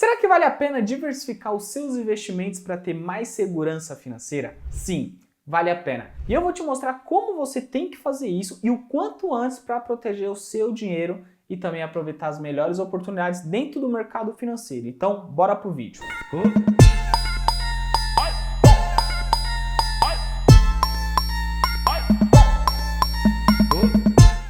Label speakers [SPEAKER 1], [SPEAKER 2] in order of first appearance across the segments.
[SPEAKER 1] Será que vale a pena diversificar os seus investimentos para ter mais segurança financeira? Sim, vale a pena. E eu vou te mostrar como você tem que fazer isso e o quanto antes para proteger o seu dinheiro e também aproveitar as melhores oportunidades dentro do mercado financeiro. Então, bora pro vídeo.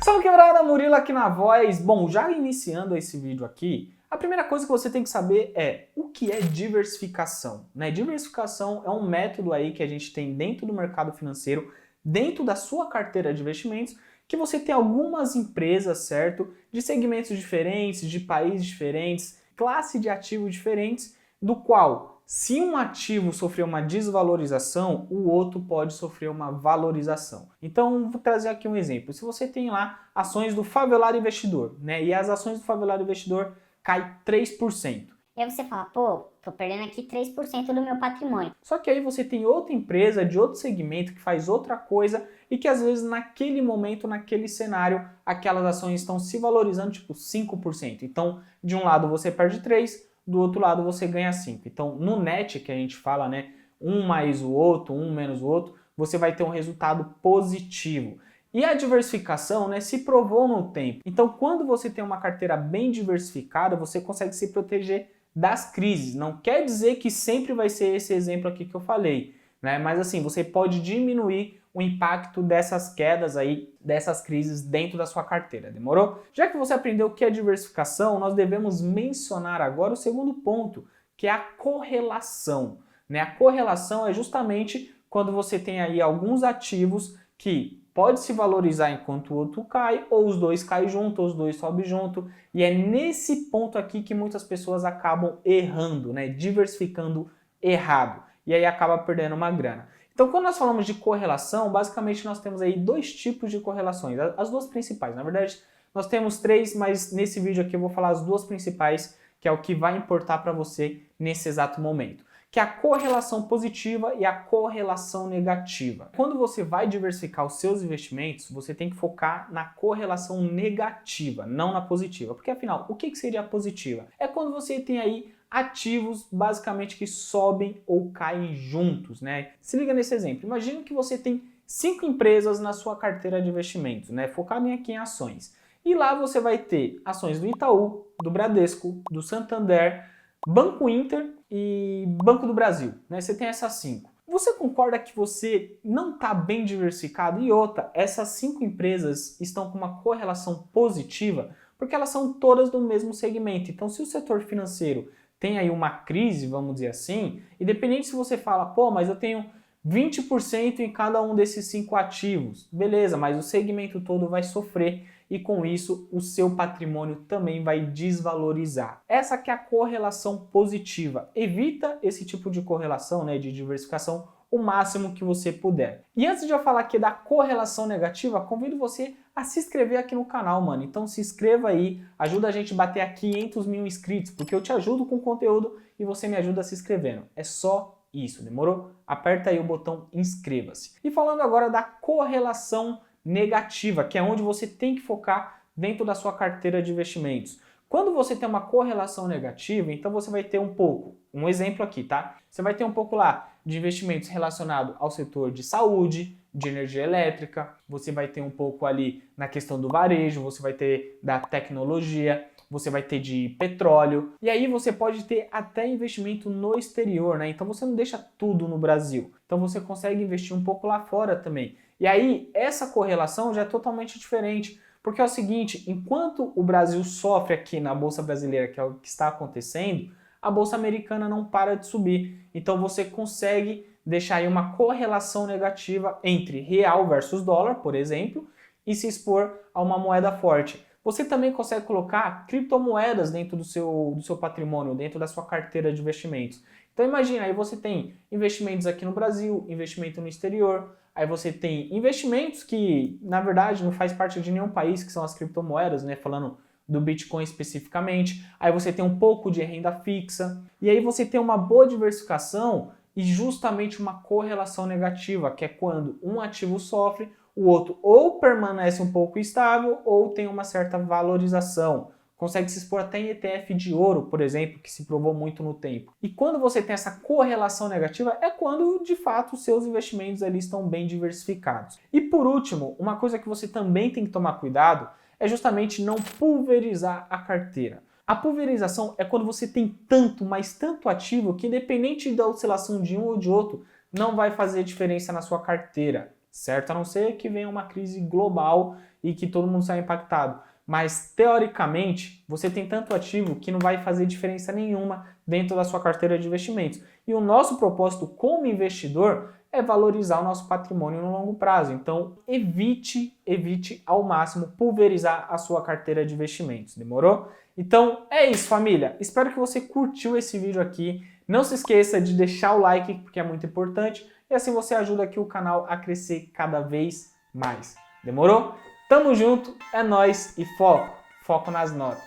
[SPEAKER 1] Salve quebrada, Murilo aqui na voz. Bom, já iniciando esse vídeo aqui, a primeira coisa que você tem que saber é o que é diversificação, né? Diversificação é um método aí que a gente tem dentro do mercado financeiro, dentro da sua carteira de investimentos, que você tem algumas empresas, certo? De segmentos diferentes, de países diferentes, classe de ativos diferentes, do qual, se um ativo sofrer uma desvalorização, o outro pode sofrer uma valorização. Então, vou trazer aqui um exemplo. Se você tem lá ações do Favelado Investidor, né? E as ações do Favelado Investidor cai 3%.
[SPEAKER 2] E aí você fala, pô, tô perdendo aqui 3% do meu patrimônio.
[SPEAKER 1] Só que aí você tem outra empresa de outro segmento que faz outra coisa e que às vezes naquele momento, naquele cenário, aquelas ações estão se valorizando tipo 5%. Então, de um lado você perde 3, do outro lado você ganha 5. Então, no net que a gente fala, né, um mais o outro, um menos o outro, você vai ter um resultado positivo. E a diversificação, né, se provou no tempo. Então, quando você tem uma carteira bem diversificada, você consegue se proteger das crises. Não quer dizer que sempre vai ser esse exemplo aqui que eu falei, né? Mas assim, você pode diminuir o impacto dessas quedas aí, dessas crises dentro da sua carteira. Demorou? Já que você aprendeu o que é diversificação, nós devemos mencionar agora o segundo ponto, que é a correlação, né? A correlação é justamente quando você tem aí alguns ativos que pode se valorizar enquanto o outro cai, ou os dois caem junto, ou os dois sobem junto. E é nesse ponto aqui que muitas pessoas acabam errando, né? Diversificando errado. E aí acaba perdendo uma grana. Então, quando nós falamos de correlação, basicamente nós temos aí dois tipos de correlações. As duas principais. Na verdade, nós temos três, mas nesse vídeo aqui eu vou falar as duas principais, que é o que vai importar para você nesse exato momento, que é a correlação positiva e a correlação negativa. Quando você vai diversificar os seus investimentos, você tem que focar na correlação negativa, não na positiva. Porque afinal, o que seria a positiva? É quando você tem aí ativos basicamente que sobem ou caem juntos, né? Se liga nesse exemplo. Imagina que você tem 5 empresas na sua carteira de investimentos, né? Focado aqui em ações. E lá você vai ter ações do Itaú, do Bradesco, do Santander, Banco Inter e Banco do Brasil, né? Você tem essas 5. Você concorda que você não está bem diversificado? E outra, essas 5 empresas estão com uma correlação positiva porque elas são todas do mesmo segmento. Então, se o setor financeiro tem aí uma crise, vamos dizer assim, independente se você fala, pô, mas eu tenho 20% em cada um desses 5 ativos, beleza, mas o segmento todo vai sofrer e com isso o seu patrimônio também vai desvalorizar. Essa que é a correlação positiva. Evita esse tipo de correlação, né, de diversificação o máximo que você puder. E antes de eu falar aqui da correlação negativa, convido você a se inscrever aqui no canal, mano. Então se inscreva aí, ajuda a gente a bater a 500 mil inscritos, porque eu te ajudo com conteúdo e você me ajuda se inscrevendo. É só isso, demorou? Aperta aí o botão inscreva-se. E falando agora da correlação negativa, que é onde você tem que focar dentro da sua carteira de investimentos. Quando você tem uma correlação negativa, então você vai ter um exemplo aqui, tá? Você vai ter um pouco lá de investimentos relacionados ao setor de saúde, de energia elétrica, você vai ter um pouco ali na questão do varejo, você vai ter da tecnologia, você vai ter de petróleo, e aí você pode ter até investimento no exterior, né? Então você não deixa tudo no Brasil, então você consegue investir um pouco lá fora também. E aí essa correlação já é totalmente diferente, porque é o seguinte, enquanto o Brasil sofre aqui na Bolsa Brasileira, que é o que está acontecendo, a Bolsa Americana não para de subir. Então você consegue deixar aí uma correlação negativa entre real versus dólar, por exemplo, e se expor a uma moeda forte. Você também consegue colocar criptomoedas dentro do seu patrimônio, dentro da sua carteira de investimentos. Então imagina, aí você tem investimentos aqui no Brasil, investimento no exterior, aí você tem investimentos que, na verdade, não faz parte de nenhum país, que são as criptomoedas, né? Falando do Bitcoin especificamente. Aí você tem um pouco de renda fixa. E aí você tem uma boa diversificação e justamente uma correlação negativa, que é quando um ativo sofre, o outro ou permanece um pouco estável ou tem uma certa valorização, consegue se expor até em ETF de ouro, por exemplo, que se provou muito no tempo. E quando você tem essa correlação negativa, é quando de fato os seus investimentos ali estão bem diversificados. E por último, uma coisa que você também tem que tomar cuidado é justamente não pulverizar a carteira. A pulverização é quando você tem tanto, mas tanto ativo que independente da oscilação de um ou de outro, não vai fazer diferença na sua carteira, certo? A não ser que venha uma crise global e que todo mundo saia impactado. Mas, teoricamente, você tem tanto ativo que não vai fazer diferença nenhuma dentro da sua carteira de investimentos. E o nosso propósito como investidor é valorizar o nosso patrimônio no longo prazo. Então, evite ao máximo pulverizar a sua carteira de investimentos. Demorou? Então, é isso, família. Espero que você curtiu esse vídeo aqui. Não se esqueça de deixar o like, porque é muito importante. E assim você ajuda aqui o canal a crescer cada vez mais. Demorou? Tamo junto, é nóis e foco. Foco nas notas.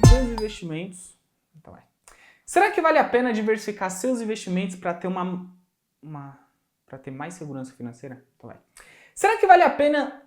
[SPEAKER 1] Seus investimentos. Então vai. Será que vale a pena diversificar seus investimentos para ter para ter mais segurança financeira? Então vai. Será que vale a pena